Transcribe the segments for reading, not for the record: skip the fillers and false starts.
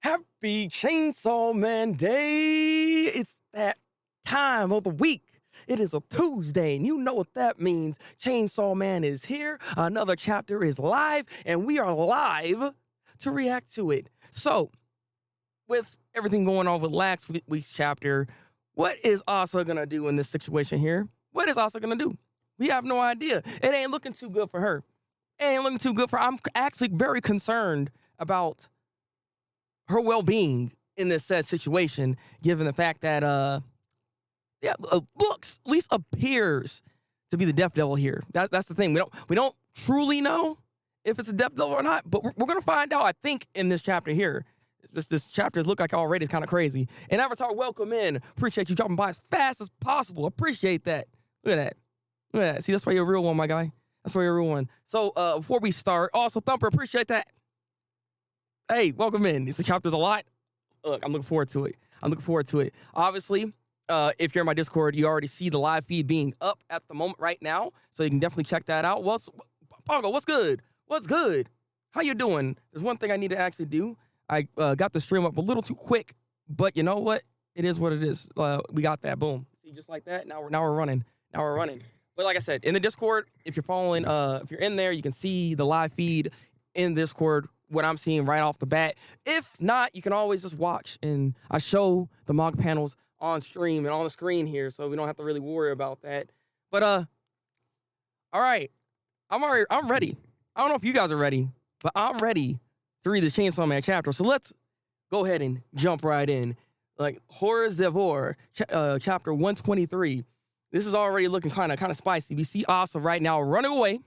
Happy Chainsaw Man Day! It's that time of the week. It is a Tuesday, and you know what that means. Chainsaw Man is here, another chapter is live, and we are live to react to it. So, with everything going on with last week's chapter, what is Asa gonna do in this situation here? What is Asa gonna do? We have no idea. It ain't looking too good for her. It ain't looking too good for her. I'm actually very concerned about her well-being in this said situation, given the fact that looks, at least appears to be the Death Devil here. That's the thing. We don't truly know if it's a Death Devil or not, but we're gonna find out, I think, in this chapter here. This chapter look like already is kind of crazy. And Avatar, welcome in. Appreciate you dropping by as fast as possible. Appreciate that. Look at that. Look at that. See, that's why you're a real one, my guy. That's why you're a real one. So before we start, also Thumper, appreciate that. Hey, welcome in. This chapter's a lot. Look, I'm looking forward to it. I'm looking forward to it. Obviously, if you're in my Discord, you already see the live feed being up at the moment right now, so you can definitely check that out. Pongo, what's good? What's good? How you doing? There's one thing I need to actually do. I got the stream up a little too quick, but you know what? It is what it is. We got that. Boom. See, just like that. Now we're running. Now we're running. But like I said, in the Discord, if you're following, if you're in there, you can see the live feed in Discord, what I'm seeing right off the bat. If not, you can always just watch, and I show the manga panels on stream and on the screen here, so we don't have to really worry about that. But all right, I'm ready. I don't know if you guys are ready, but I'm ready to read the Chainsaw Man chapter. So let's go ahead and jump right in. Like Horrors Devore, chapter 123. This is already looking kind of spicy. We see Asa right now running away,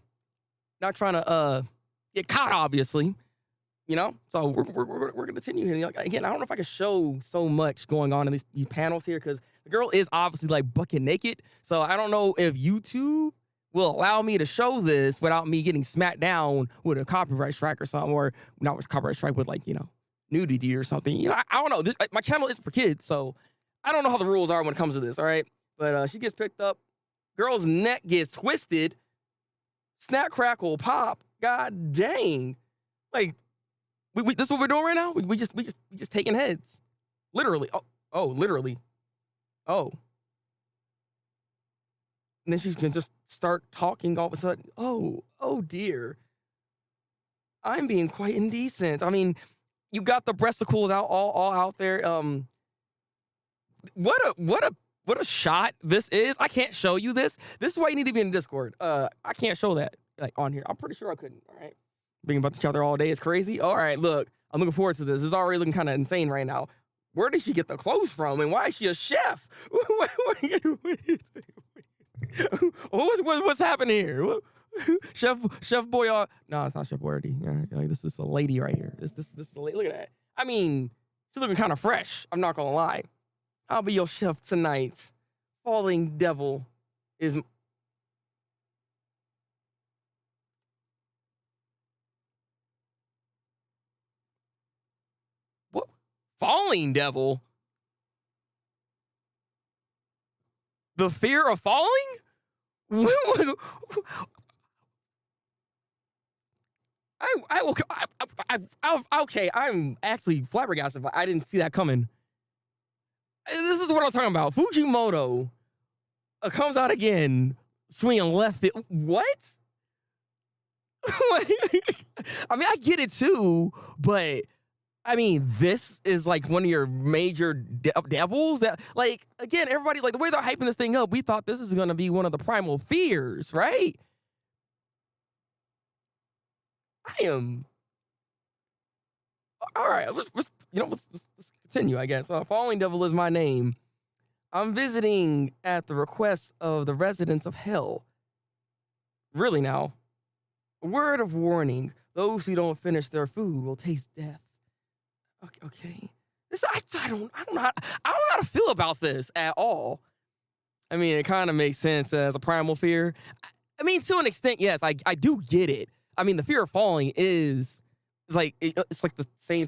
not trying to get caught, obviously. You know, so we're gonna continue here. Like, again, I don't know if I can show so much going on in these panels here, because the girl is obviously like bucket naked. So I don't know if YouTube will allow me to show this without me getting smacked down with a copyright strike or something, or not with copyright strike, with like, you know, nudity or something. You know, I don't know. This my channel is for kids, so I don't know how the rules are when it comes to this. All right, but she gets picked up. Girl's neck gets twisted. Snap, crackle, pop. God dang! Like. This is what we're doing right now? We just taking heads. Literally. Oh, literally. Oh. And then she's gonna just start talking all of a sudden. Oh dear. I'm being quite indecent. I mean, you got the breasticles out all out there. What a shot this is. I can't show you this. This is why you need to be in Discord. I can't show that like on here. I'm pretty sure I couldn't. All right. Being about each other all day is crazy. All right, look, I'm looking forward to this. This is already looking kind of insane right now. Where did she get the clothes from, and why is she a chef? What's happening here? Chef Boyardee? No, it's not Chef Boyardee. Like, this is a lady right here. This is a lady. Look at that. I mean, she's looking kind of fresh. I'm not gonna lie. I'll be your chef tonight. Falling Devil is. Falling Devil? The fear of falling? Okay, I'm actually flabbergasted, but I didn't see that coming. This is what I'm talking about. Fujimoto comes out again, swinging left foot. What? I mean, I get it too, but I mean, this is like one of your major devils that, like, again, everybody, like, the way they're hyping this thing up, we thought this is going to be one of the primal fears, right? I am. All right, let's continue, I guess. Falling Devil is my name. I'm visiting at the request of the residents of hell. Really now? A word of warning: those who don't finish their food will taste death. Okay. I don't know how to feel about this at all. I mean, it kind of makes sense as a primal fear. I mean, to an extent, yes, I do get it. I mean, the fear of falling it's like the same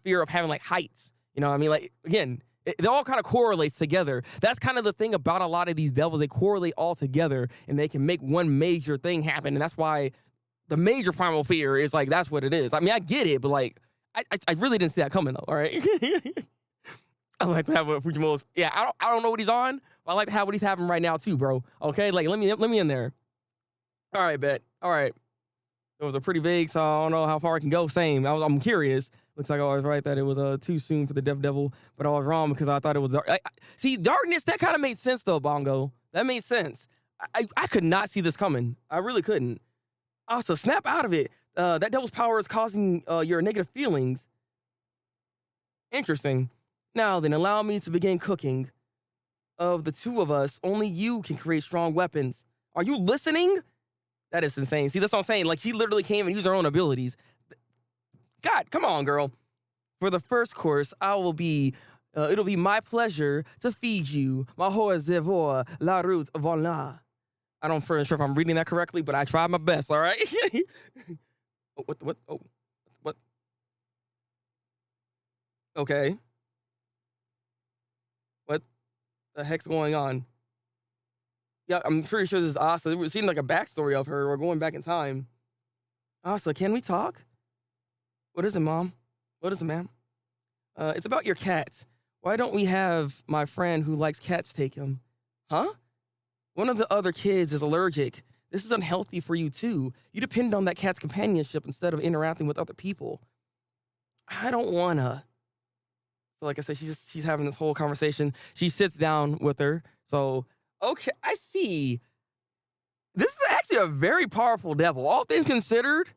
fear of having like heights. You know what I mean? Like, again, it all kind of correlates together. That's kind of the thing about a lot of these devils. They correlate all together, and they can make one major thing happen. And that's why the major primal fear is like, that's what it is. I mean, I get it, but like, I really didn't see that coming though. All right. I like to have what Fujimoto's. Yeah, I don't know what he's on, but I like to have what he's having right now too, bro. Okay, like let me in there. All right, bet. All right. It was a pretty vague, so I don't know how far I can go. Same. I'm curious. Looks like I was right that it was too soon for the Death Devil, but I was wrong because I thought it was dark. See, darkness, that kind of made sense though, Bongo. That made sense. I could not see this coming. I really couldn't. Also, snap out of it. That devil's power is causing your negative feelings. Interesting. Now then, allow me to begin cooking. Of the two of us, only you can create strong weapons. Are you listening? That is insane. See, that's what I'm saying. Like, he literally came and used her own abilities. God, come on, girl. For the first course, it'll be my pleasure to feed you. Ma hoa zevor la route volna. I don't for sure if I'm reading that correctly, but I tried my best, all right? What? Oh, what? Okay. What the heck's going on? Yeah, I'm pretty sure this is Asa. It seemed like a backstory of her. We're going back in time. Asa, can we talk? What is it, Mom? What is it, ma'am? It's about your cat. Why don't we have my friend who likes cats take him? Huh? One of the other kids is allergic. This is unhealthy for you, too. You depend on that cat's companionship instead of interacting with other people. I don't wanna. So like I said, she's having this whole conversation. She sits down with her. So, okay, I see. This is actually a very powerful devil. All things considered,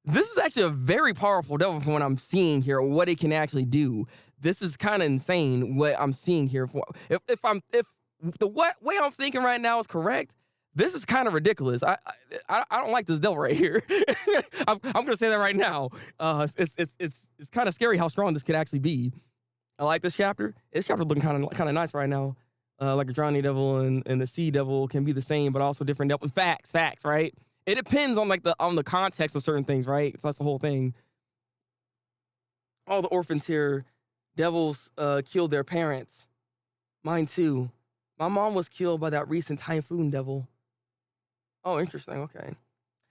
this is actually a very powerful devil from what I'm seeing here, what it can actually do. This is kind of insane what I'm seeing here. If the way I'm thinking right now is correct, this is kind of ridiculous. I don't like this devil right here. I'm gonna say that right now. It's kind of scary how strong this could actually be. I like this chapter. This chapter looking kind of nice right now. Like a drowning devil and the sea devil can be the same, but also different devil. Facts, right? It depends on the context of certain things, right? So that's the whole thing. All the orphans here, devils killed their parents. Mine too. My mom was killed by that recent typhoon devil. Oh, interesting. Okay.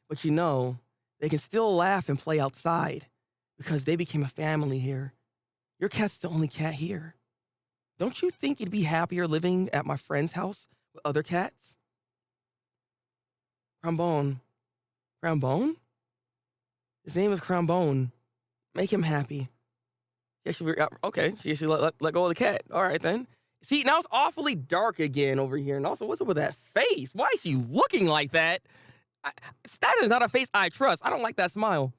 But they can still laugh and play outside because they became a family here. Your cat's the only cat here. Don't you think you'd be happier living at my friend's house with other cats? Crambone. Crambone? His name is Crambone. Make him happy. Okay, she should let go of the cat. All right, then. See, now it's awfully dark again over here. And also, what's up with that face? Why is she looking like that? That is not a face I trust. I don't like that smile.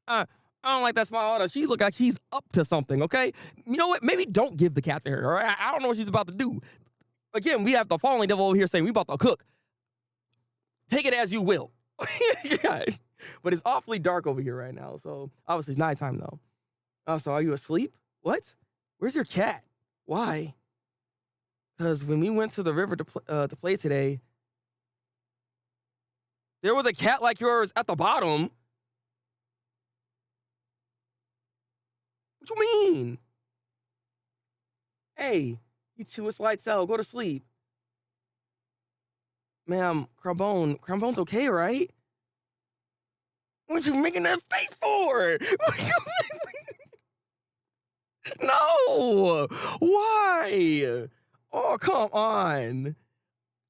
I don't like that smile. She look like she's up to something, okay? You know what? Maybe don't give the cat to her, all right? I don't know what she's about to do. Again, we have the falling devil over here saying we about to cook. Take it as you will. Yeah. But it's awfully dark over here right now. So, obviously, it's nighttime, though. Also, are you asleep? What? Where's your cat? Why? Because when we went to the river to play today, there was a cat like yours at the bottom. What you mean? Hey, you two, it's lights out. Go to sleep. Ma'am, Crambone's okay, right? What you making that face for? No! Why? Oh, come on.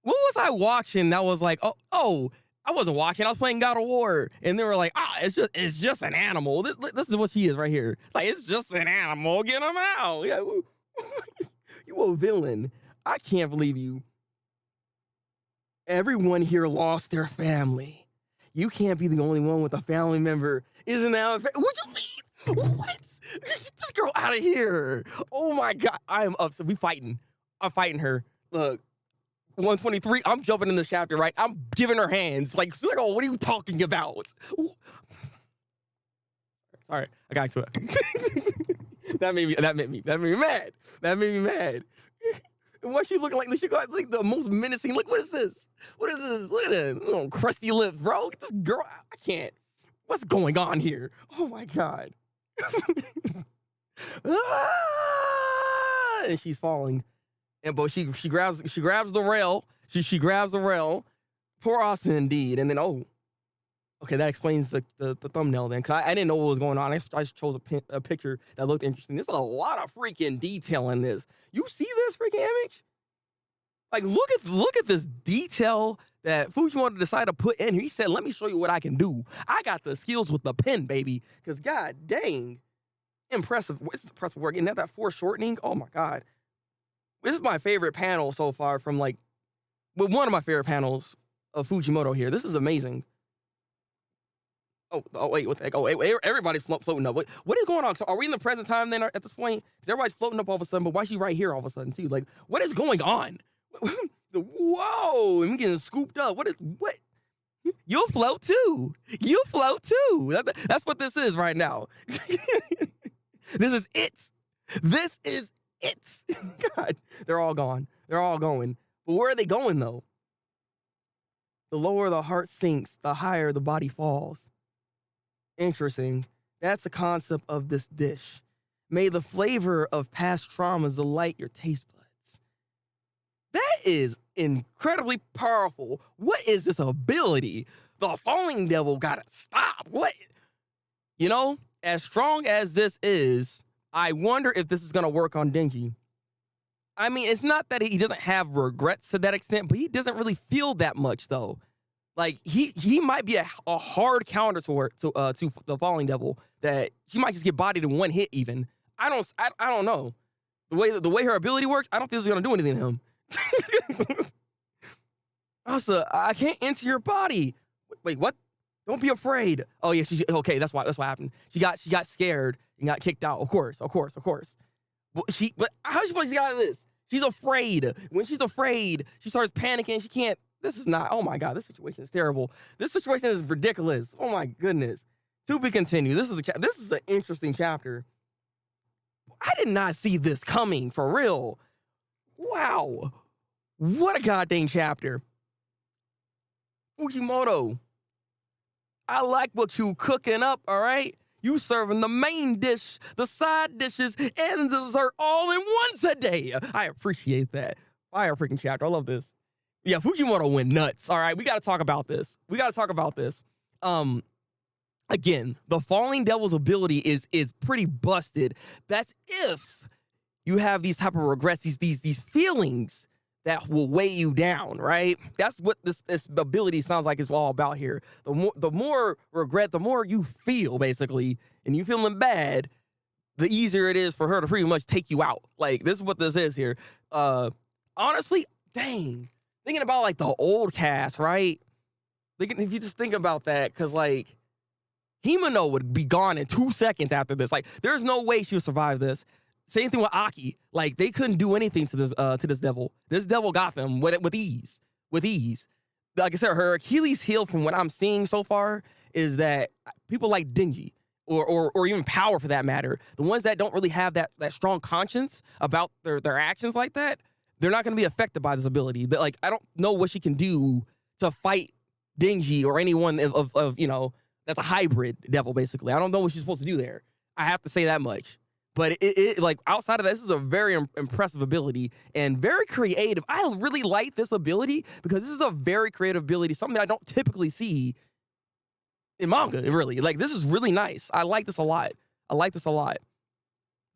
What was I watching that was like, oh, I wasn't watching. I was playing God of War. And they were like, it's just an animal. This is what she is right here. Like, it's just an animal. Get him out. Yeah. You a villain. I can't believe you. Everyone here lost their family. You can't be the only one with a family member. Isn't that what you mean? What? Get this girl out of here. Oh my God. I am upset. We fighting. I'm fighting her. Look, 123. I'm jumping in this chapter, right? I'm giving her hands. Like, she's like, oh, what are you talking about? Sorry, I got to it. That made me mad. That made me mad. And why she looking like this? She got like the most menacing. Like, what is this? What is this? Look at that little crusty lips, bro. This girl, I can't. What's going on here? Oh my God. And she's falling. But she grabs the rail. She grabs the rail. Poor Austin indeed. And then Okay, that explains the thumbnail then. Cause I didn't know what was going on. I just chose a picture that looked interesting. There's a lot of freaking detail in this. You see this freaking image? Like, look at this detail that Fujimoto decided to put in here. He said, "Let me show you what I can do. I got the skills with the pen, baby." Because god dang, impressive. It's impressive work. And that foreshortening. Oh my god, this is my favorite panel so far from one of my favorite panels of Fujimoto here. This is amazing. Oh wait, what the heck? Oh wait, everybody's floating up. What is going on? Are we in the present time then at this point? Because everybody's floating up all of a sudden, but why is she right here all of a sudden too? Like, what is going on? Whoa, I'm getting scooped up. What? You'll float too. You'll float too. That's what this is right now. This is it. This is it. God, they're all gone. They're all going. But where are they going though? The lower the heart sinks, the higher the body falls. Interesting. That's the concept of this dish. May the flavor of past traumas delight your taste buds. That is incredibly powerful. What is this ability? The falling devil gotta stop. What? You know, as strong as this is, I wonder if this is gonna work on Denji. I mean, it's not that he doesn't have regrets to that extent, but he doesn't really feel that much though. Like he might be a hard counter to the falling devil that she might just get bodied in one hit even. I don't know. The way her ability works, I don't think this is gonna do anything to him. Asa, I can't enter your body. Wait, what? Don't be afraid. Oh yeah, okay. That's what happened. She got scared and got kicked out. Of course. But how is she supposed to get out of this? She's afraid. When she's afraid, she starts panicking. She can't. This is not, oh my God, this situation is terrible. This situation is ridiculous. Oh my goodness. To be continued. This is an interesting chapter. I did not see this coming, for real. Wow. What a goddamn chapter. Fujimoto, I like what you cooking up, all right? You serving the main dish, the side dishes, and the dessert all in one today. I appreciate that. Fire freaking chapter. I love this. Yeah, Fujimoto went nuts. All right, we got to talk about this. Again, the falling devil's ability is pretty busted. That's if you have these type of regrets, these feelings that will weigh you down, right? That's what this ability sounds like it's all about here. The more regret, the more you feel, basically, and you feeling bad, the easier it is for her to pretty much take you out. Like, this is what this is here. Honestly, dang. Thinking about like the old cast, right? If you just think about that, because like Himeno would be gone in 2 seconds after this. Like, there's no way she would survive this. Same thing with Aki. Like, they couldn't do anything to this devil. This devil got them with ease. With ease. Like I said, her Achilles heel, from what I'm seeing so far, is that people like Denji, or even Power for that matter, the ones that don't really have that strong conscience about their actions like that, they're not going to be affected by this ability. But like, I don't know what she can do to fight Denji or anyone of you know, that's a hybrid devil, basically. I don't know what she's supposed to do there. I have to say that much. But it like, outside of that, this is a very impressive ability and very creative. I really like this ability because this is a very creative ability, something I don't typically see in manga, really. Like, this is really nice. I like this a lot.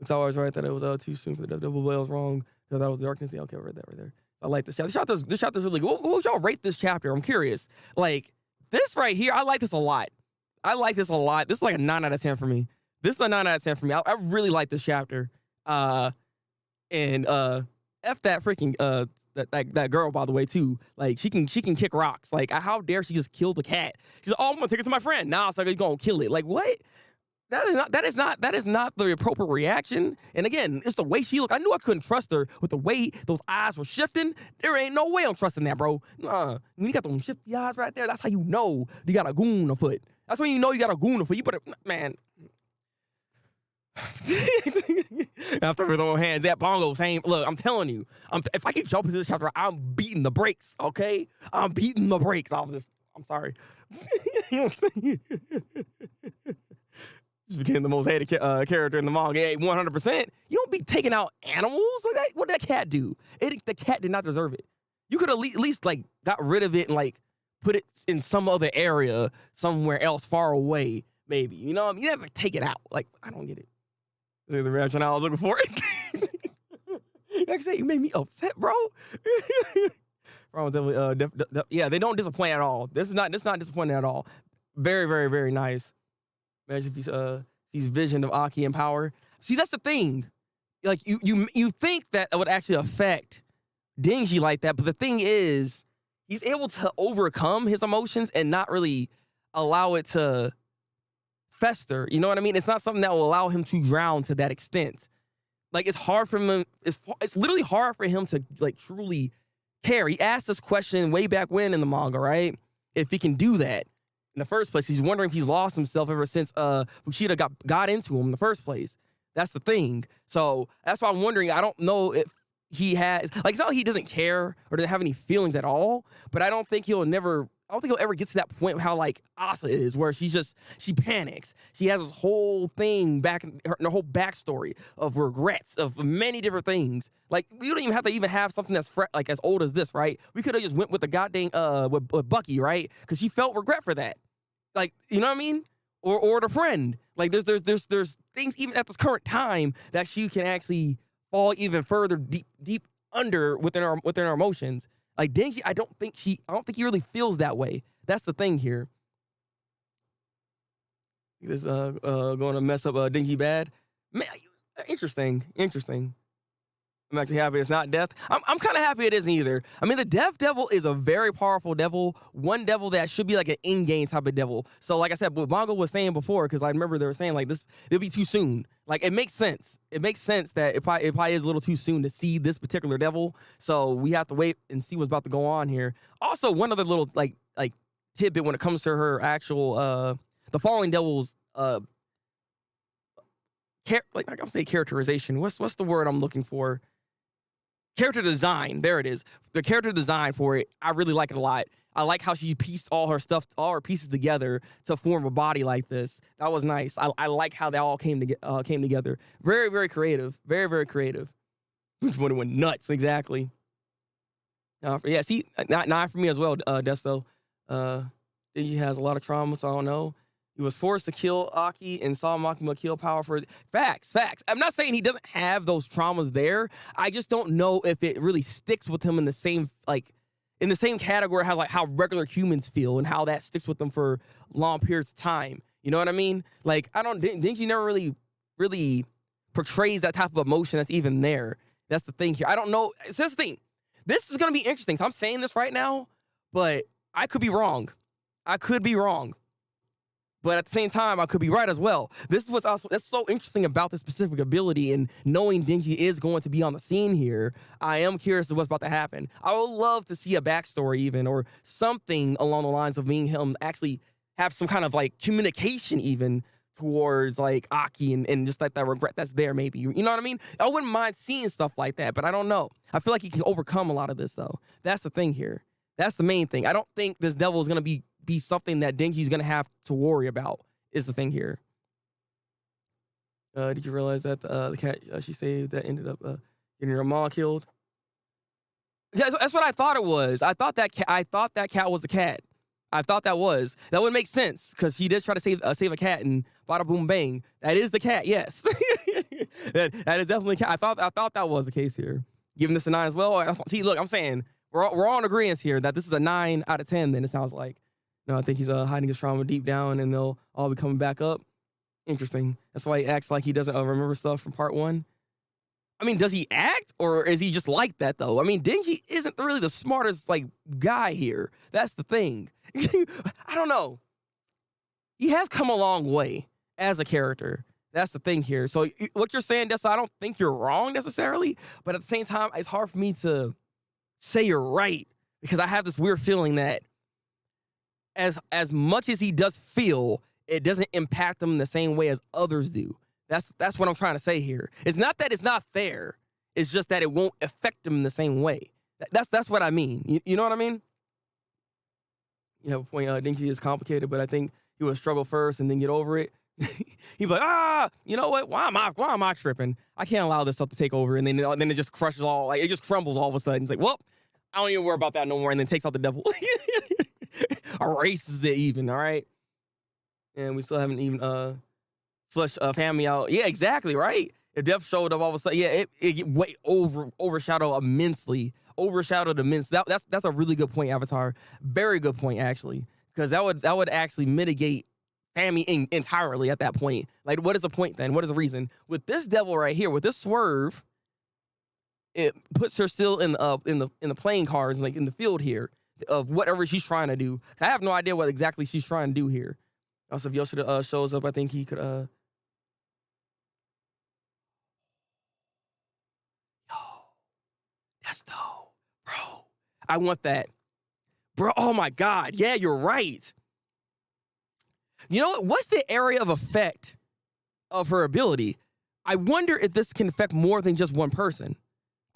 It's always right that it was too soon for the devil, but I was wrong. That was the darkness. Yeah, okay, I read that right there. I like this chapter. This chapter's really good. What would y'all rate this chapter? I'm curious. Like, this right here, I like this a lot. This is like a 9 out of 10 for me. I really like this chapter. And F that freaking that girl, by the way, too. Like, she can kick rocks. Like, how dare she just kill the cat? She's like, oh, I'm gonna take it to my friend. Nah, so you're gonna kill it. Like, what? That is not the appropriate reaction. And again, it's the way she looked. I knew I couldn't trust her with the way those eyes were shifting. There ain't no way I'm trusting that, bro. When you got those shifty eyes right there, that's how you know you got a goon afoot. That's when you know you got a goon afoot. You better, man. After with all hands, that bongo same. Look, I'm telling you, if I get jump into this chapter, I'm beating the brakes. Okay, I'm beating the brakes off of this. I'm sorry. You know what I'm saying? Just became the most hated character in the manga. Hey, 100%. You don't be taking out animals like that. What did that cat do? The cat did not deserve it. You could at least like got rid of it and like put it in some other area, somewhere else, far away, maybe. You know what I mean? You have to take it out. Like, I don't get it. There's the reaction I was looking for. Like I said, you made me upset, bro. Yeah, they don't disappoint at all. This is not disappointing at all. Very, very, very nice. Imagine if he's vision of Aki and power. See, that's the thing. Like you think that it would actually affect Denji like that, but the thing is, he's able to overcome his emotions and not really allow it to fester. You know what I mean? It's not something that will allow him to drown to that extent. Like, it's hard for him. It's literally hard for him to like truly care. He asked this question way back when in the manga, right? If he can do that in the first place, he's wondering if he's lost himself ever since Fushida got into him in the first place. That's the thing. So that's why I'm wondering. I don't know if he has, like, it's not like he doesn't care or doesn't have any feelings at all, but I don't think he'll ever get to that point how like Asa is, where she panics. She has this whole thing back in her whole backstory of regrets of many different things. Like, we don't even have to have something that's like as old as this, right? We could have just went with the goddamn with Bucky, right? Because she felt regret for that. Like, you know what I mean? Or the friend. Like, there's things even at this current time that she can actually fall even further deep under within our emotions. Like Denji, I don't think he really feels that way. That's the thing here. This going to mess up Denji bad. Man, interesting. I'm actually happy it's not death. I'm kind of happy it isn't either. I mean, the Death Devil is a very powerful devil. One devil that should be like an in-game type of devil. So like I said, what manga was saying before, because I remember they were saying like this, it'll be too soon. Like, it makes sense. It makes sense that it probably is a little too soon to see this particular devil. So we have to wait and see what's about to go on here. Also, one other little like tidbit when it comes to her actual the Falling Devil's characterization. What's the word I'm looking for? Character design. There it is. The character design for it, I really like it a lot. I like how she pieced all her pieces together to form a body like this. That was nice. I like how they all came together. Very, very creative. Very, very creative. When it went nuts, exactly. Yeah, see, not for me as well, Desto. He has a lot of trauma, so I don't know. He was forced to kill Aki and saw Makima kill power for facts. I'm not saying he doesn't have those traumas there. I just don't know if it really sticks with him in the same category how regular humans feel and how that sticks with them for long periods of time. You know what I mean? Like, Denji never really portrays that type of emotion that's even there. That's the thing here. I don't know. It's this thing. This is gonna be interesting. So I'm saying this right now, but I could be wrong. But at the same time, I could be right as well. This is that's so interesting about this specific ability, and knowing Denji is going to be on the scene here, I am curious of what's about to happen. I would love to see a backstory even, or something along the lines of being him actually have some kind of like communication even towards like Aki and just like that regret that's there maybe. You know what I mean? I wouldn't mind seeing stuff like that, but I don't know. I feel like he can overcome a lot of this though. That's the thing here. That's the main thing. I don't think this devil is going to be something that Denji's going to have to worry about, is the thing here. Did you realize that the cat she saved that ended up getting her mom killed? Yeah, that's what I thought it was. I thought that cat was the cat. I thought that would make sense, because she did try to save a cat, and bada boom bang, that is the cat. Yes, that is definitely cat. I thought that was the case here. Giving this a 9 as well. See, look, I'm saying we're all in agreement here that this is a 9 out of 10. Then it sounds like. No, I think he's hiding his trauma deep down, and they'll all be coming back up. Interesting. That's why he acts like he doesn't remember stuff from part 1. I mean, does he act, or is he just like that, though? I mean, Denji isn't really the smartest, like, guy here. That's the thing. I don't know. He has come a long way as a character. That's the thing here. So what you're saying, Dessa, I don't think you're wrong necessarily, but at the same time, it's hard for me to say you're right, because I have this weird feeling that as much as he does feel, it doesn't impact him in the same way as others do. That's what I'm trying to say here. It's not that it's not fair. It's just that it won't affect him in the same way. That's what I mean. You know what I mean? You have a point. Denji is complicated, but I think he would struggle first and then get over it. He'd be like, you know what? Why am I tripping? I can't allow this stuff to take over. And then it just crushes all, like, it just crumbles all of a sudden. It's like, well, I don't even worry about that no more. And then takes out the devil. erases it even. All right, and we still haven't even flushed family out. Yeah, exactly. Right. If Death showed up all of a sudden, yeah, it way overshadowed immensely. Overshadowed immensely. That's a really good point, Avatar. Very good point, actually, because that would actually mitigate family entirely at that point. Like, what is the point then? What is the reason? With this devil right here, with this swerve, it puts her still in the playing cards, like in the field here of whatever she's trying to do. I have no idea what exactly she's trying to do here. Also, if Yoshida shows up, I think he could Yo, that's dope, bro. I want that, bro. Oh my god, yeah, you're right. You know what? What's the area of effect of her ability? I wonder if this can affect more than just one person.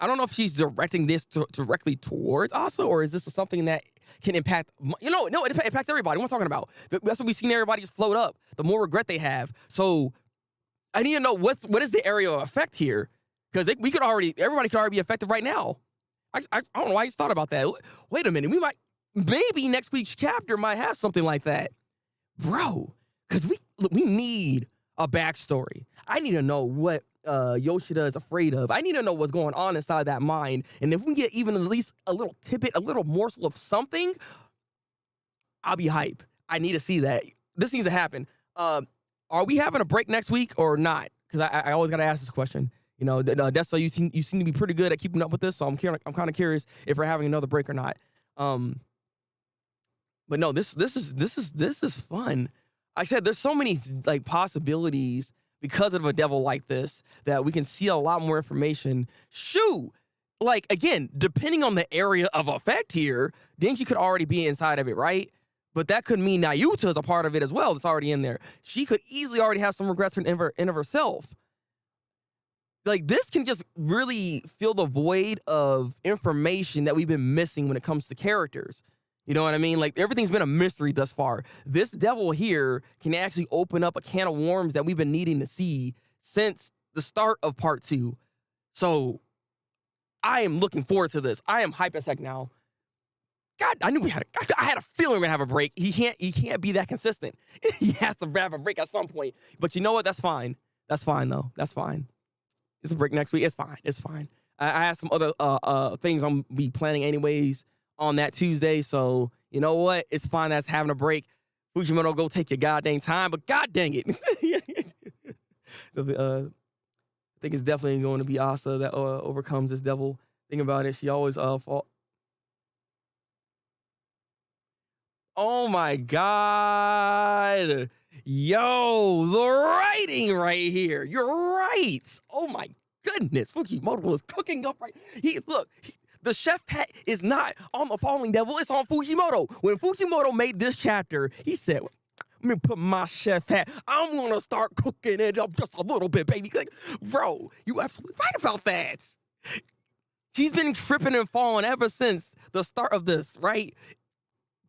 I don't know if she's directing this directly towards Asa, or is this something that can impact, no, it impacts everybody. What I'm talking about. That's what we've seen everybody just float up. The more regret they have. So I need to know what is the area of effect here, because everybody could already be affected right now. I don't know why I just thought about that. Wait a minute, maybe next week's chapter might have something like that, bro. Because we need a backstory. I need to know what Yoshida is afraid of. I need to know what's going on inside that mind. And if we get even at least a little tidbit, a little morsel of something, I'll be hype. I need to see that. This needs to happen. Are we having a break next week or not? Because I always got to ask this question. You know, Dessa, you seem to be pretty good at keeping up with this, so I'm kind of curious if we're having another break or not. But no, this is fun. I said there's so many like possibilities because of a devil like this that we can see a lot more information. Shoot, like again, depending on the area of effect here, Denji could already be inside of it, right? But that could mean Nayuta is a part of it as well. That's already in there. She could easily already have some regrets in of herself. Like, this can just really fill the void of information that we've been missing when it comes to characters. You know what I mean? Like, everything's been a mystery thus far. This devil here can actually open up a can of worms that we've been needing to see since the start of part 2. So, I am looking forward to this. I am hype as heck now. God, I had a feeling we're gonna have a break. He can't be that consistent. He has to have a break at some point. But you know what? That's fine. That's fine, though. That's fine. It's a break next week. It's fine. It's fine. I have some other things I'm be planning anyways on that Tuesday. So you know what? It's fine. That's having a break. Fujimoto, go take your goddamn time. But god dang it, I think it's definitely going to be Asa that overcomes this devil. Think about it. She always fall. Oh my god. Yo, the writing right here. You're right. Oh my goodness. Fujimoto is cooking up right. The chef hat is not on the falling devil. It's on Fujimoto. When Fujimoto made this chapter, he said, let me put my chef hat. I'm going to start cooking it up just a little bit, baby. Like, bro, you absolutely right about that. She's been tripping and falling ever since the start of this, right?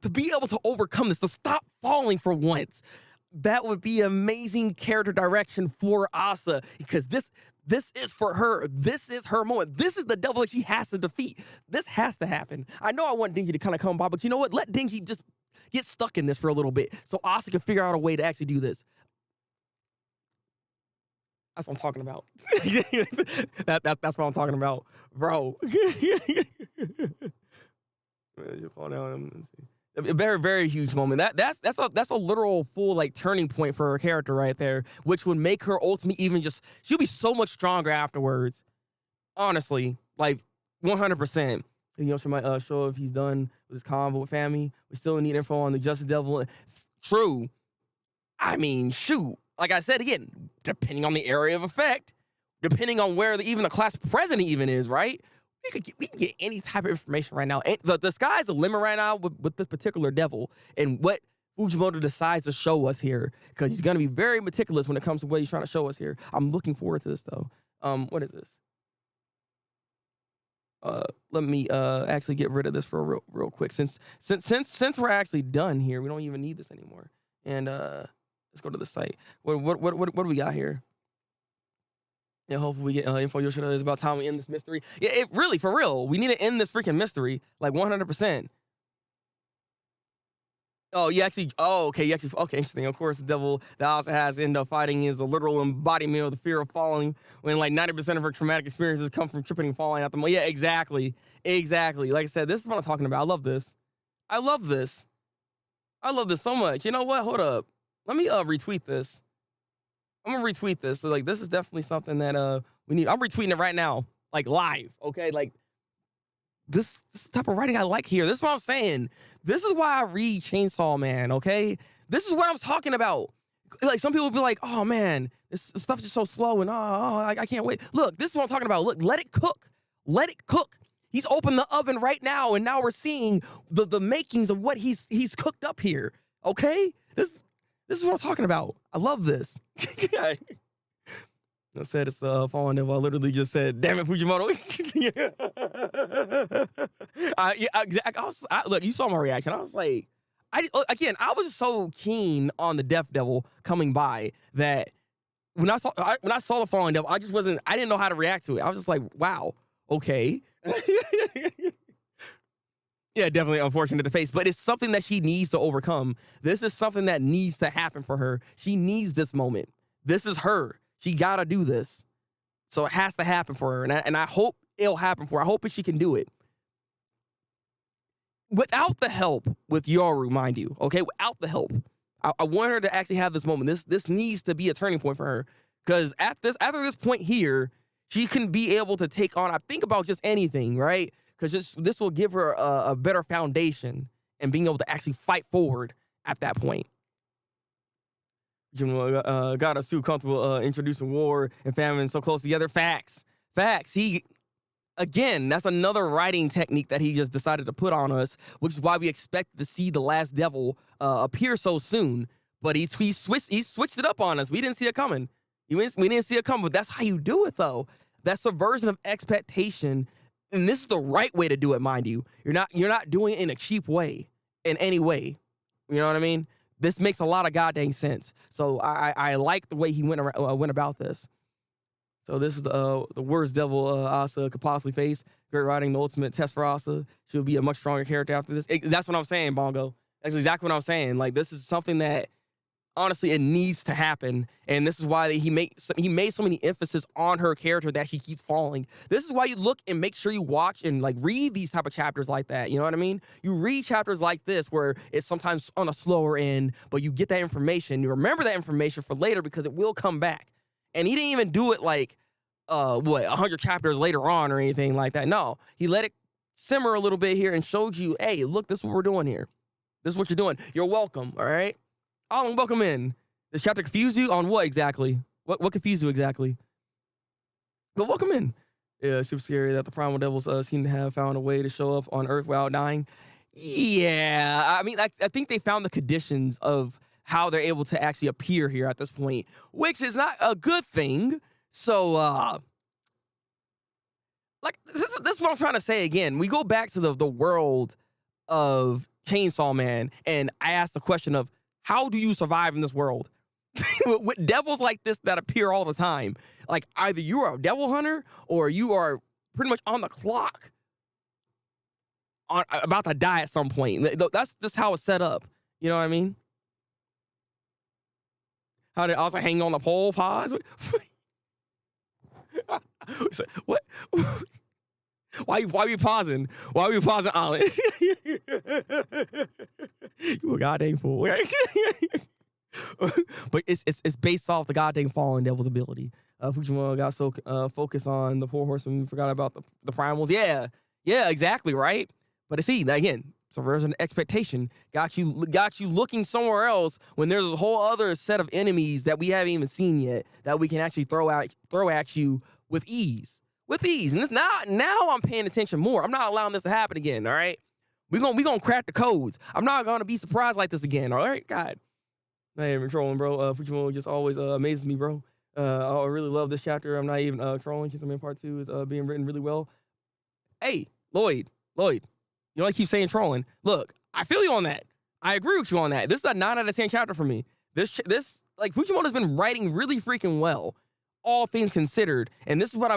To be able to overcome this, to stop falling for once, that would be amazing character direction for Asa, because this is for her. This is her moment. This is the devil that she has to defeat. This has to happen. I know I want Denji to kind of come by, but you know what? Let Denji just get stuck in this for a little bit so Asa can figure out a way to actually do this. That's what I'm talking about. That's what I'm talking about, bro. A very, very huge moment. That's a literal full like turning point for her character right there, which would make her ultimately even just, she'll be so much stronger afterwards. Honestly, like 100%. You know, she might show if he's done with his convo with Fami. We still need info on the Justice Devil. True. I mean, shoot. Like I said again, depending on the area of effect, depending on where even the class president even is, right? We can get any type of information right now. And the sky's the limit right now with this particular devil and what Fujimoto decides to show us here, because he's going to be very meticulous when it comes to what he's trying to show us here. I'm looking forward to this, though. What is this? Let me actually get rid of this for real quick. Since we're actually done here, we don't even need this anymore. And let's go to the site. What do we got here? Yeah, hopefully we get info Yoshida. It's about time we end this mystery. Yeah, it really, for real, we need to end this freaking mystery, like 100%. Oh, you actually. Oh, okay. You actually. Okay, interesting. Of course, the devil that also has to end up fighting is the literal embodiment of the fear of falling. When like 90% of her traumatic experiences come from tripping and falling out the. Yeah, exactly. Exactly. Like I said, this is what I'm talking about. I love this. I love this. I love this so much. You know what? Hold up. Let me retweet this. I'm gonna retweet this. So like, this is definitely something that we need. I'm retweeting it right now, like live. Okay, like this type of writing I like here. This is what I'm saying. This is why I read Chainsaw Man, okay? This is what I'm talking about. Like, some people be like, oh man, this stuff's just so slow and I can't wait. Look, this is what I'm talking about. Look, let it cook. Let it cook. He's opened the oven right now, and now we're seeing the makings of what he's cooked up here. Okay? This is what I'm talking about. I love this. I said it's the fallen devil. I literally just said, "Damn it, Fujimoto!" Look, you saw my reaction. I was like, I was so keen on the Death Devil coming by that when I saw the fallen devil, I didn't know how to react to it. I was just like, wow, okay. Yeah, definitely unfortunate to face, but it's something that she needs to overcome. This is something that needs to happen for her. She needs this moment. This is her. She gotta do this. So it has to happen for her. And I hope it'll happen for her. I hope she can do it. Without the help with Yoru, mind you, okay? Without the help. I want her to actually have this moment. This needs to be a turning point for her. Because after this point here, she can be able to take on, I think, about just anything, right? Because this will give her a better foundation and being able to actually fight forward at that point. Got us too comfortable introducing war and famine so close together. Facts. Again, that's another writing technique that he just decided to put on us, which is why we expected to see the last devil appear so soon. But he switched it up on us. We didn't see it coming. We didn't see it coming, but that's how you do it, though. That's a version of expectation, and this is the right way to do it, mind you. You're not doing it in a cheap way, in any way. You know what I mean? This makes a lot of goddamn sense. So I like the way he went about this. So this is the worst devil Asa could possibly face. Great writing, the ultimate test for Asa. She'll be a much stronger character after this. That's what I'm saying, Bongo. That's exactly what I'm saying. Like, this is something that, honestly, it needs to happen. And this is why he made so many emphasis on her character that she keeps falling. This is why you look and make sure you watch and like read these type of chapters like that. You know what I mean? You read chapters like this where it's sometimes on a slower end, but you get that information. You remember that information for later because it will come back. And he didn't even do it like 100 chapters later on or anything like that. No, he let it simmer a little bit here and showed you, hey, look, this is what we're doing here. This is what you're doing. You're welcome, all right? Oh, welcome in. This chapter confused you on what exactly? What confused you exactly? But welcome in. Yeah, super scary that the primal devils seem to have found a way to show up on Earth without dying. Yeah, I mean, I think they found the conditions of how they're able to actually appear here at this point, which is not a good thing. So, like, this is what I'm trying to say again. We go back to the world of Chainsaw Man, and I asked the question of, how do you survive in this world? With devils like this that appear all the time. Like, either you are a devil hunter, or you are pretty much on the clock, about to die at some point. That's just how it's set up. You know what I mean? How did also hang on the pole? Pause. What? Why are you pausing? Why are you pausing, Alan? You a goddamn fool. But it's based off the goddamn fallen devil's ability. Fujimoto got so focused on the four horsemen, forgot about the primals. Yeah, exactly, right? But see, again, subversion expectation got you looking somewhere else when there's a whole other set of enemies that we haven't even seen yet that we can actually throw at you with ease. With ease. And now I'm paying attention more. I'm not allowing this to happen again, all right? We gonna crack the codes. I'm not gonna be surprised like this again, all right? God. I ain't even trolling, bro. Fujimoto just always amazes me, bro. I really love this chapter. I'm not even trolling. Since I'm in part 2 is being written really well. Hey, Lloyd. You know, I keep saying trolling. Look, I feel you on that. I agree with you on that. This is a 9 out of 10 chapter for me. This like Fujimoto's been writing really freaking well, all things considered. And this is what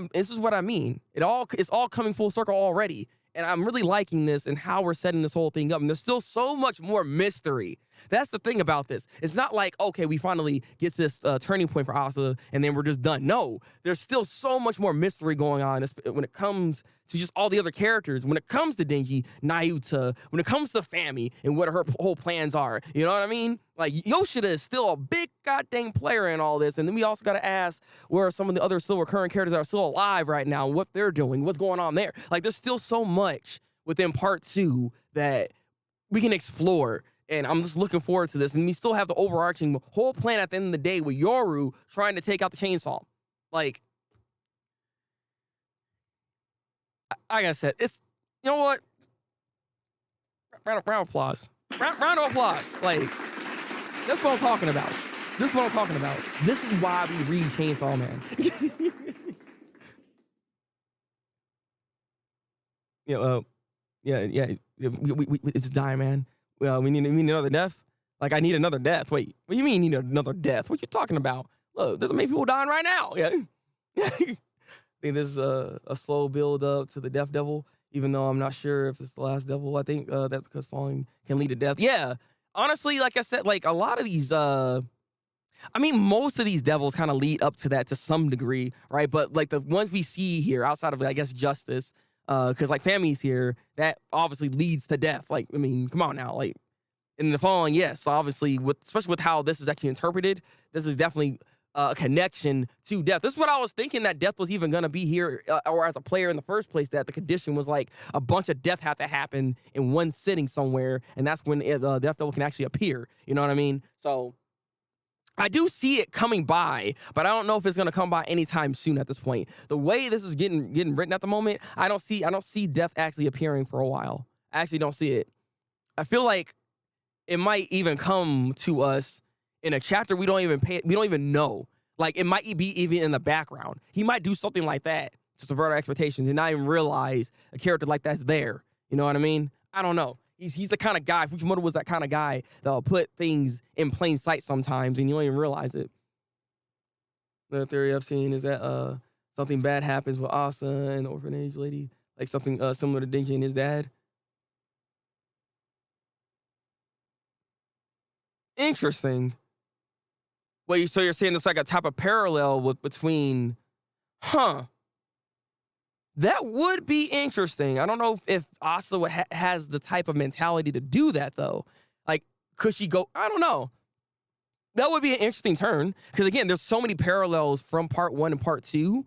I mean. It's all coming full circle already. And I'm really liking this and how we're setting this whole thing up. And there's still so much more mystery. That's the thing about this. It's not like, okay, we finally get this turning point for Asa and then we're just done. No, there's still so much more mystery going on when it comes to just all the other characters. When it comes to Denji, Nayuta, when it comes to Fami and what her whole plans are. You know what I mean? Like, Yoshida is still a big goddamn player in all this. And then we also got to ask where are some of the other still recurring characters that are still alive right now, what they're doing, what's going on there. Like, there's still so much within part 2 that we can explore. And I'm just looking forward to this. And we still have the overarching whole plan at the end of the day with Yoru trying to take out the chainsaw. Like, like I said, it's, you know what? Round of applause. Round of applause. Like, that's what I'm talking about. This is what I'm talking about. This is why we read Chainsaw Man. It's dying, man. We need another death. Like, I need another death. Wait, what do you mean you need another death? What you talking about? Look, there's many people dying right now. Yeah. I think there's a slow build up to the Death Devil, even though I'm not sure if it's the last devil. I think that because falling can lead to death. Yeah. Honestly, like I said, like a lot of these, I mean, most of these devils kind of lead up to that to some degree, right? But like the ones we see here outside of, I guess, Justice, because like Fami's here, that obviously leads to death. Like, I mean, come on now. Like in the falling, yes, obviously, especially with how this is actually interpreted, this is definitely a connection to death. This is what I was thinking, that death was even going to be here or as a player in the first place, that the condition was like a bunch of death had to happen in one sitting somewhere. And that's when the Death Devil can actually appear. You know what I mean? So I do see it coming by, but I don't know if it's going to come by anytime soon at this point. The way this is getting written at the moment, I don't see death actually appearing for a while. I actually don't see it. I feel like it might even come to us in a chapter we don't even know. Like, it might be even in the background. He might do something like that to subvert our expectations and not even realize a character like that's there. You know what I mean? I don't know. He's the kind of guy, Fujimoto was that kind of guy that'll put things in plain sight sometimes and you don't even realize it. The theory I've seen is that something bad happens with Asa and the orphanage lady, like something similar to Denji and his dad. Interesting. Wait, so you're saying there's like a type of parallel between, huh? That would be interesting. I don't know if Asa has the type of mentality to do that, though. Like, could she go? I don't know. That would be an interesting turn. Because, again, there's so many parallels from part 1 and part 2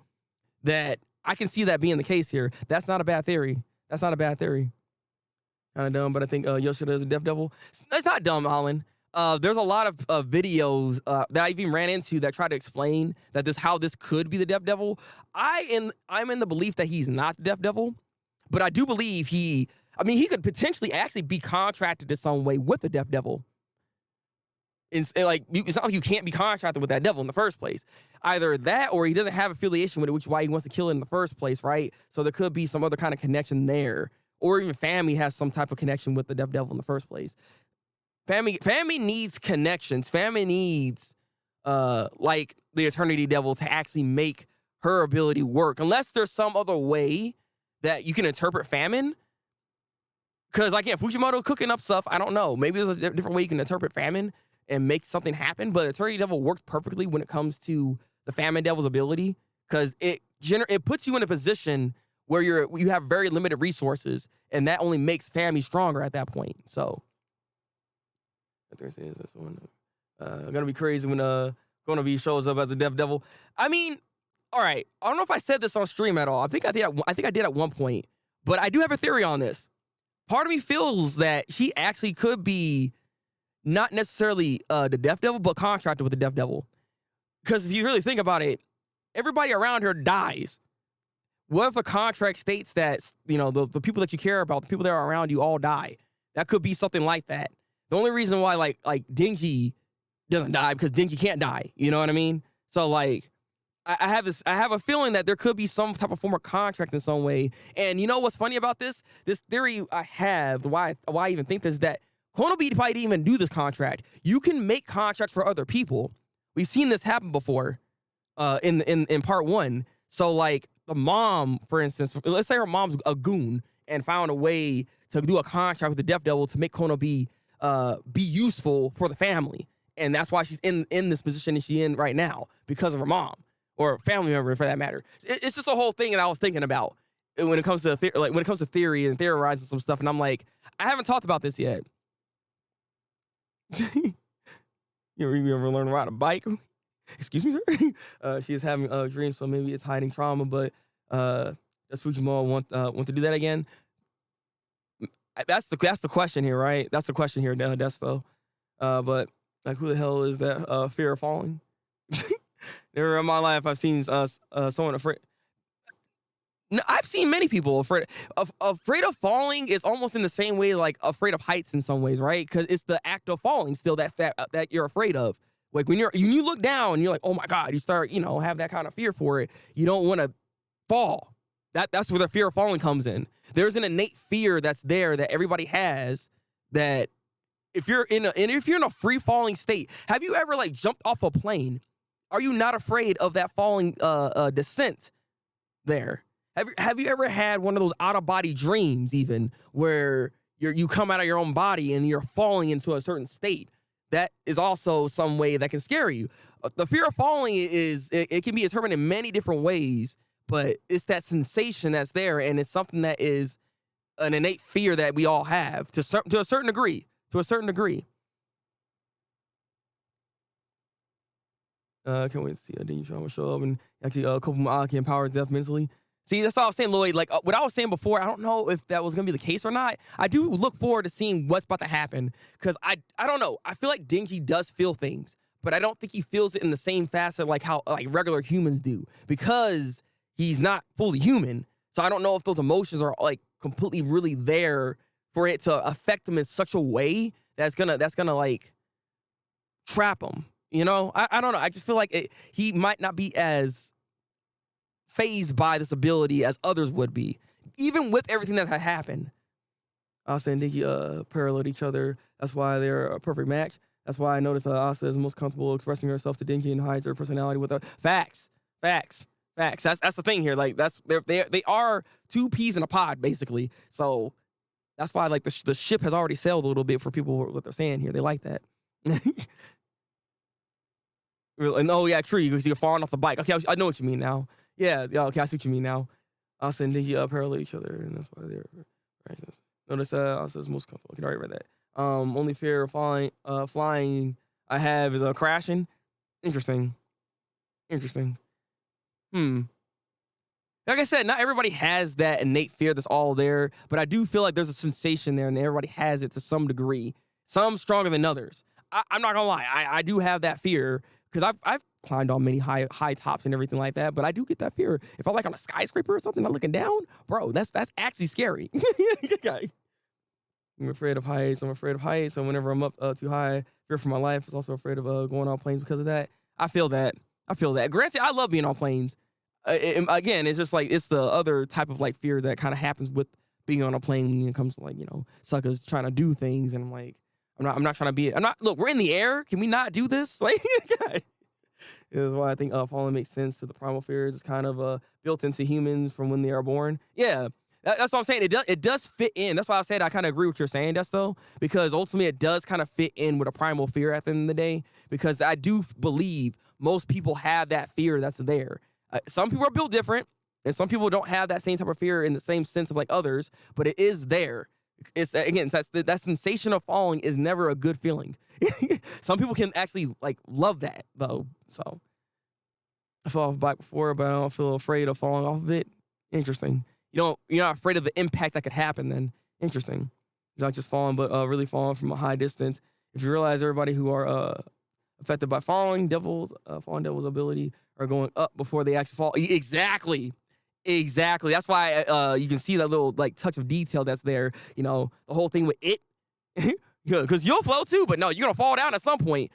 that I can see that being the case here. That's not a bad theory. That's not a bad theory. Kind of dumb, but I think Yoshida is a Death Devil. It's not dumb, Holland. There's a lot of videos that I even ran into that try to explain that how this could be the Death Devil. I'm in the belief that he's not the Death Devil, but I do believe he could potentially actually be contracted in some way with the Death Devil. It's not like you can't be contracted with that devil in the first place. Either that or he doesn't have affiliation with it, which is why he wants to kill it in the first place, right? So there could be some other kind of connection there. Or even Fami has some type of connection with the Death Devil in the first place. Fami needs connections. Fami needs, like the Eternity Devil to actually make her ability work. Unless there's some other way that you can interpret famine. Because, again, Fujimoto cooking up stuff, I don't know. Maybe there's a different way you can interpret famine and make something happen. But Eternity Devil works perfectly when it comes to the Famine Devil's ability. Because it puts you in a position where you have very limited resources. And that only makes Fami stronger at that point. So gonna be crazy when gonna be shows up as a Death Devil. I mean, all right. I don't know if I said this on stream at all. I think I did at one point, but I do have a theory on this. Part of me feels that she actually could be not necessarily the Death Devil, but contracted with the Death Devil. Because if you really think about it, everybody around her dies. What if a contract states that, you know, the people that you care about, the people that are around you all die? That could be something like that. The only reason why like Denji doesn't die because Denji can't die. You know what I mean? So like I have a feeling that there could be some type of form of contract in some way. And you know what's funny about this? This theory I have, why I even think this, is that Konobe might even do this contract. You can make contracts for other people. We've seen this happen before in part 1. So like the mom, for instance, let's say her mom's a goon and found a way to do a contract with the Death Devil to make Kono be useful for the family. And that's why she's in this position that she's in right now, because of her mom or family member, for that matter. It's just a whole thing that I was thinking about when it comes to theory and theorizing some stuff. And I'm like, I haven't talked about this yet. You ever learn to ride a bike? Excuse me, sir. She is having dreams, so maybe it's hiding trauma. But does Fujimoto want to do that again? That's the question here, right? That's the question here, Desto. But like, who the hell is that? Fear of falling. Never in my life I've seen someone afraid. No, I've seen many people afraid of falling. Is almost in the same way like afraid of heights in some ways, right? Because it's the act of falling still that you're afraid of. Like when you look down, you're like, oh my God, you start, have that kind of fear for it. You don't want to fall. That's where the fear of falling comes in. There's an innate fear that's there that everybody has, that if you're in a free falling state, have you ever like jumped off a plane? Are you not afraid of that falling descent there? Have you ever had one of those out of body dreams, even where you come out of your own body and you're falling into a certain state? That is also some way that can scare you. The fear of falling it can be determined in many different ways, but it's that sensation that's there, and it's something that is an innate fear that we all have to a certain degree. To a certain degree. Can't wait to see Dean Shaw show up and actually Kofu Aki empower death mentally. See, that's what I was saying, Lloyd. Like what I was saying before, I don't know if that was gonna be the case or not. I do look forward to seeing what's about to happen, because I don't know. I feel like Denji does feel things, but I don't think he feels it in the same facet like how like regular humans do, because he's not fully human. So I don't know if those emotions are like completely really there for it to affect him in such a way that's gonna like trap him. I don't know. I just feel like he might not be as phased by this ability as others would be, even with everything that had happened. Asa and Dinky paralleled each other. That's why they're a perfect match. That's why I noticed Asa is most comfortable expressing herself to Dinky and hides her personality with her. Facts. That's the thing here. Like they are two peas in a pod, basically. So that's why like the ship has already sailed a little bit for people what they're saying here. They like that. And oh yeah, true. You're falling off the bike. Okay, I know what you mean now. Yeah, okay, I see what you mean now. Asa and Dinky parallel each other, and that's why they're right. Notice Asa is most comfortable. I can already read that. Only fear of flying I have is crashing. Interesting. Like I said, not everybody has that innate fear that's all there, but I do feel like there's a sensation there, and everybody has it to some degree. Some stronger than others. I'm not gonna lie, I do have that fear, because I've climbed on many high tops and everything like that, but I do get that fear. If I'm like on a skyscraper or something, I'm looking down, bro, that's actually scary. I'm afraid of heights. So whenever I'm up too high, fear for my life. I'm also afraid of going on planes because of that. I feel that. Granted, I love being on planes. Again, it's just like it's the other type of like fear that kind of happens with being on a plane when it comes to like suckers trying to do things, and I'm like, I'm not trying to be. Look, we're in the air. Can we not do this? Like, is why I think falling makes sense to the primal fears. It's kind of built into humans from when they are born. Yeah, that's what I'm saying. It does fit in. That's why I said I kind of agree with what you're saying, Desto, because ultimately it does kind of fit in with a primal fear at the end of the day. Because I do believe most people have that fear that's there. Some people are built different, and some people don't have that same type of fear in the same sense of like others, but it is there. It's again, that sensation of falling is never a good feeling. Some people can actually like love that though. So I fell off a bike before, but I don't feel afraid of falling off of it. Interesting. You're not afraid of the impact that could happen then. Interesting. It's not just falling, but really falling from a high distance. If you realize everybody who are affected by falling devils ability are going up before they actually fall. Exactly. That's why you can see that little like touch of detail that's there. The whole thing with it. Because you'll float too, but no, you're gonna fall down at some point.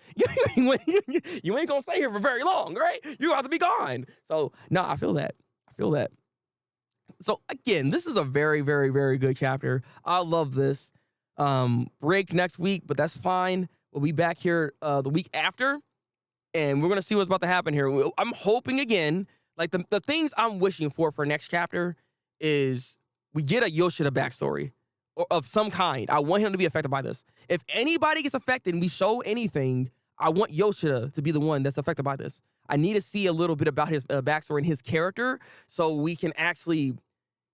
You ain't gonna stay here for very long, right? You have to be gone. So no, I feel that. So again, this is a very, very, very good chapter. I love this. Break next week, but that's fine. We'll be back here the week after, and we're gonna see what's about to happen here. I'm hoping again, like the things I'm wishing for next chapter is we get a Yoshida backstory or of some kind. I want him to be affected by this. If anybody gets affected and we show anything, I want Yoshida to be the one that's affected by this. I need to see a little bit about his backstory and his character so we can actually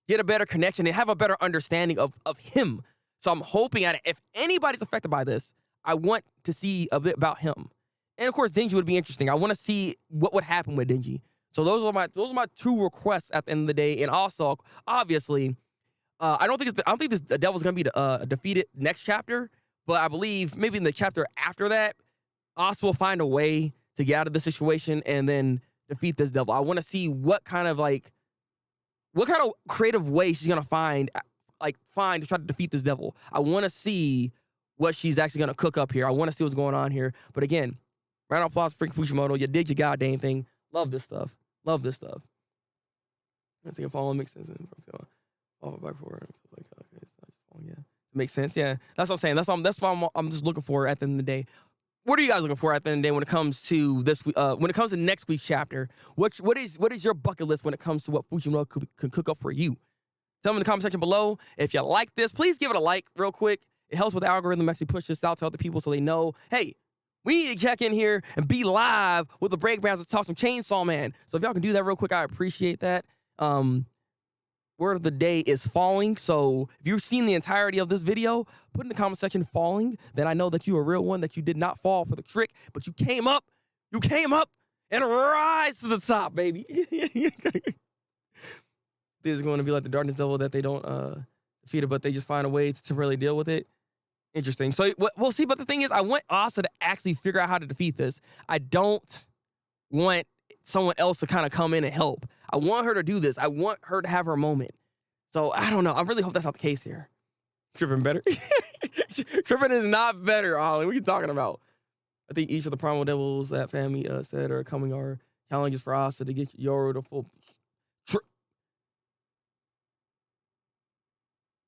get a better connection and have a better understanding of him. So I'm hoping that if anybody's affected by this, I want to see a bit about him. And of course, Denji would be interesting. I want to see what would happen with Denji. So those are my two requests at the end of the day. And also, obviously, I don't think this devil's gonna be defeated next chapter, but I believe maybe in the chapter after that, Asa will find a way to get out of the situation and then defeat this devil. I want to see what kind of creative way she's gonna find to try to defeat this devil. I want to see what she's actually gonna cook up here. I want to see what's going on here. But again, round of applause for Fushimoto. You did your goddamn thing. Love this stuff. Love this stuff. I think follow makes sense. Back forward. Yeah, makes sense. Yeah, that's what I'm saying. That's what I'm just looking for at the end of the day. What are you guys looking for at the end of the day when it comes to this? When it comes to next week's chapter, what is your bucket list when it comes to what Fushimoto can cook up for you? Tell me in the comment section below. If you like this, please give it a like real quick. It helps with the algorithm actually push this out to other people so they know, hey, we need to check in here and be live with the Thabreakmaster to talk some Chainsaw Man. So if y'all can do that real quick, I appreciate that. Word of the day is falling. So if you've seen the entirety of this video, put in the comment section falling. Then I know that you're a real one, that you did not fall for the trick, but you came up and rise to the top, baby. This is going to be like the darkness devil that they don't defeat it, but they just find a way to temporarily deal with it. Interesting. So we'll see. But the thing is, I want Asa to actually figure out how to defeat this. I don't want someone else to kind of come in and help. I want her to do this. I want her to have her moment. So I don't know. I really hope that's not the case here. Tripping better? Tripping is not better, Ollie. What are you talking about? I think each of the primal devils that family said are coming are challenges for Asa to get Yoru to full.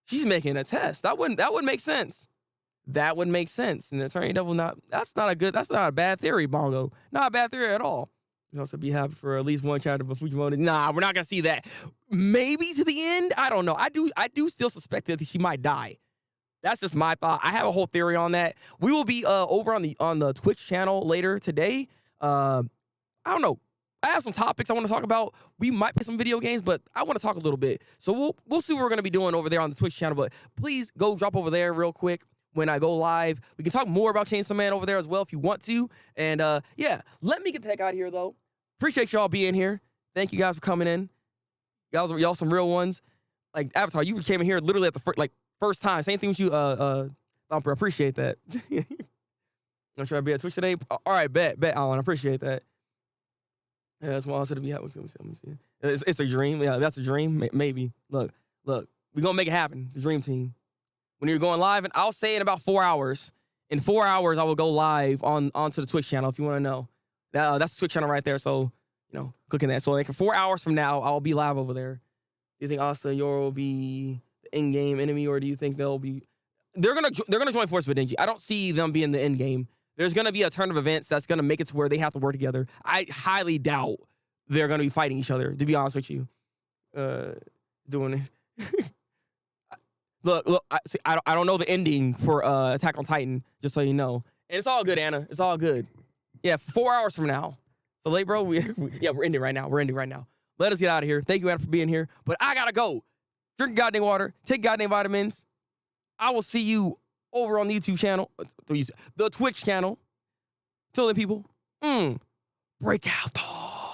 She's making a test. That would make sense. That would make sense. And the Attorney Devil that's not a bad theory, Bongo. Not a bad theory at all. You also be happy for at least one chapter before Fujimoto. Nah, we're not gonna see that. Maybe to the end. I don't know. I do still suspect that she might die. That's just my thought. I have a whole theory on that. We will be over on the Twitch channel later today. I don't know. I have some topics I want to talk about. We might play some video games, but I want to talk a little bit. So we'll see what we're gonna be doing over there on the Twitch channel. But please go drop over there real quick. When I go live, we can talk more about Chainsaw Man over there as well if you want to. And yeah, let me get the heck out of here though. Appreciate y'all being here. Thank you guys for coming in. Y'all some real ones. Like Avatar, you came in here literally at the first time. Same thing with you, Thumper. Appreciate that. I'm trying to be at Twitch today. All right, bet, Alan. I appreciate that. Yeah, that's why I said to be happy. Let me see. It's a dream. Yeah, that's a dream. Maybe. Look. We're gonna make it happen. The dream team. When you're going live, and I'll say in about 4 hours. In 4 hours, I will go live onto the Twitch channel if you want to know. That's the Twitch channel right there. So, click in that. So, like 4 hours from now, I'll be live over there. Do you think Asa and Yoru will be the in-game enemy, or do you think they'll be? They're gonna join forces with Denji. I don't see them being the end game. There's gonna be a turn of events that's gonna make it to where they have to work together. I highly doubt they're gonna be fighting each other. To be honest with you, doing it. Look. I don't know the ending for Attack on Titan. Just so you know, and it's all good, Anna. It's all good. Yeah, 4 hours from now. So late, bro. We're ending right now. Let us get out of here. Thank you, Anna, for being here. But I gotta go. Drink goddamn water. Take goddamn vitamins. I will see you over on the YouTube channel, the Twitch channel. Till then, people. Break out, dog.